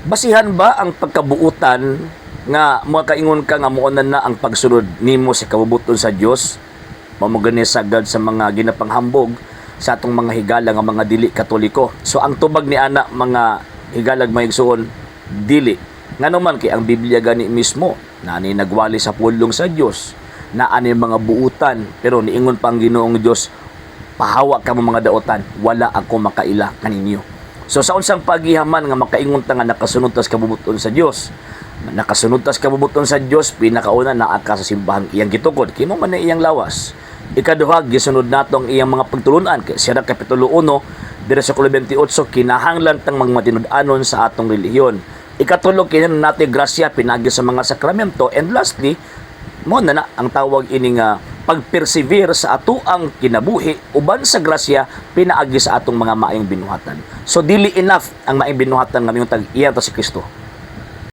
Basihan ba ang pagkabuutan nga makaingon ka nga muonan na ang pagsunod nimo sa kabubuton sa Dios? Mamugani sagad sa mga ginapanghambog sa atong mga higala nga mga dili Katoliko. So ang tubag ni ana mga higalag maigsuon dili. Ngano man kay ang Biblia gani mismo na ani nagwali sa pulong sa Dios na ani mga buutan pero niingon pang Ginoong Dios pahawa ka mo mga daotan wala ako makaila kaninyo. So sa unsang paghihaman nga makaingon ta nga nakasunod tas kabubuton sa Dios. Nakasunod tas kabubuton sa Dios pinakauna naa ka sa simbahan iyang gitukod kimo man na iyang lawas. Ikaduha gisunod natong iyang mga pagtulunan kay Sira kapitulo 1 bersikulo 28 kinahanglan tang magmatinud-anon sa atong relihiyon. Ikatulo kinahanglan natin grasya pinagi sa mga sakramento and lastly mo na ang tawag ini nga pagpersevere sa atuang kinabuhi uban sa grasya pinaagi sa atong mga maayong binuhatan. So dili enough ang maayong binuhatan nga miuntag iya ta si Kristo.